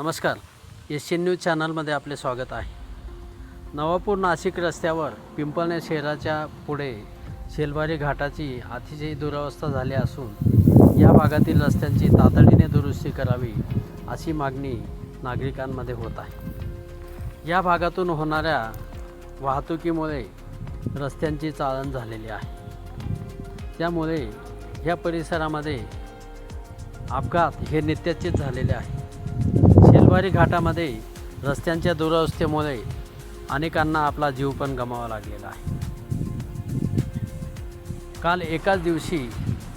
नमस्कार, Asian news चॅनलमध्ये आपले स्वागत आहे. नवापूर नाशिक रस्त्यावर पिंपळनेर शहराच्या पुढे शेलवारी घाटाची अतिशय दुरावस्था झाली असून या भागातील रस्त्यांची तातडीने दुरुस्ती करावी अशी मागणी नागरिकांमध्ये होत आहे. या भागातून होणाऱ्या वाहतुकीमुळे रस्त्यांची चाळण झालेली आहे. त्यामुळे या परिसरामध्ये अपघात हे नित्याचेच झालेले आहे. शेलवारी घाटामध्ये रस्त्यांच्या दुरावस्थेमुळे अनेकांना आपला जीव पण गमावा लागलेला आहे. काल एकाच दिवशी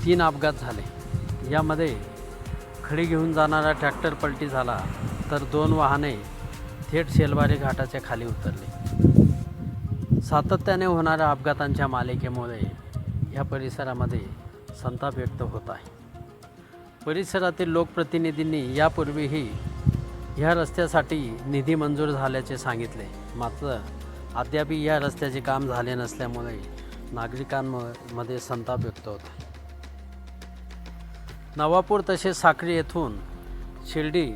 3 अपघात झाले. यामध्ये खडी घेऊन जाणारा ट्रॅक्टर पलटी झाला तर 2 वाहने थेट शेलवारी घाटाच्या खाली उतरली. सातत्याने होणाऱ्या अपघातांच्या मालिकेमुळे या परिसरामध्ये संताप व्यक्त होत आहे. परिसरातील लोकप्रतिनिधींनी यापूर्वीही ह्या रस्त्यासाठी निधी मंजूर झाल्याचे सांगितले, मात्र अद्यापही या रस्त्याचे काम झाले नसल्यामुळे नागरिकांमध्ये संताप व्यक्त होत आहे. नवापूर तसेच साक्री येथून शिर्डी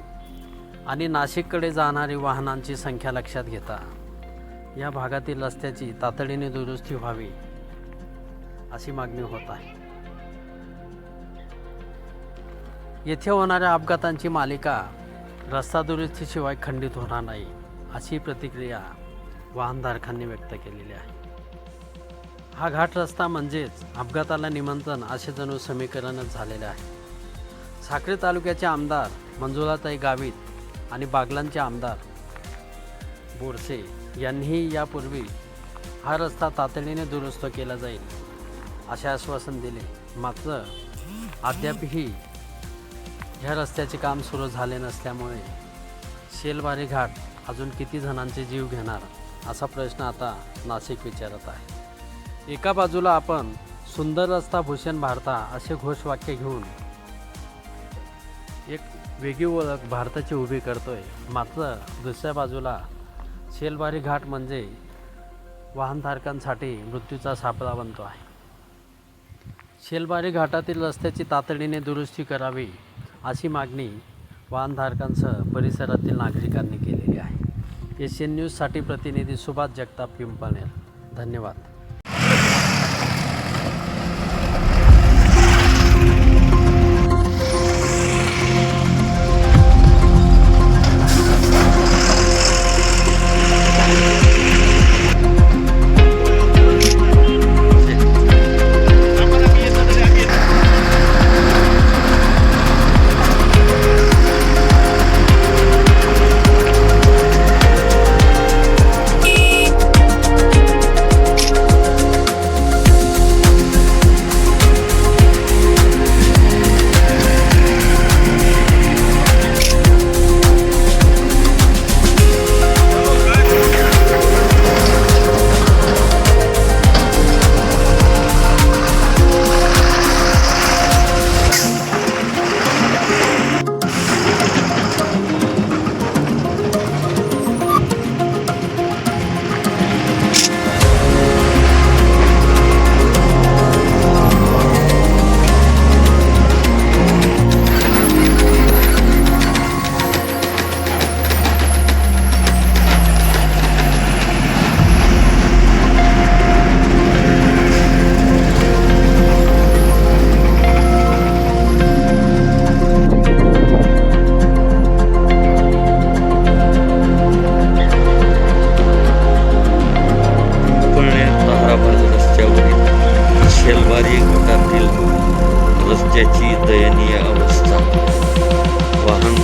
आणि नाशिककडे जाणारी वाहनांची संख्या लक्षात घेता या भागातील रस्त्याची तातडीने दुरुस्ती व्हावी अशी मागणी होत आहे. येथे होणाऱ्या अपघातांची मालिका रस्ता दुरुस्तीशिवाय खंडित होणार नाही अशी प्रतिक्रिया वाहनधारकांनी व्यक्त केलेली आहे. हा घाट रस्ता म्हणजेच अपघाताला निमंत्रण असे जणू समीकरणच झालेले आहे. साक्री तालुक्याचे आमदार मंजुळाताई गावित आणि बागलांचे आमदार बोरसे यांनीही यापूर्वी हा रस्ता तातडीने दुरुस्त केला जाईल असे आश्वासन दिले, मात्र अद्यापही ह्या रस्त्याचे काम सुरू झाले नसल्यामुळे शेलवारी घाट अजून किती जणांचे जीव घेणार असा प्रश्न आता नाशिक विचारत आहे. एका बाजूला आपण सुंदर रस्ता भूषण भारता असे घोषवाक्य घेऊन एक वेगळी ओळख भारताची उभी करतोय, मात्र दुसऱ्या बाजूला शेलवारी घाट म्हणजे वाहनधारकांसाठी मृत्यूचा सापळा बनतो आहे. शेलवारी घाटातील रस्त्याची तातडीने दुरुस्ती करावी अशी मागणी वाहनधारकांसह परिसरातील नागरिकांनी केलेली आहे. एशियन न्यूजसाठी प्रतिनिधी सुभाष जगताप, पिंपळनेर. धन्यवाद. शेलवारी घाटातील रस्त्याची दयनीय अवस्था. वाहन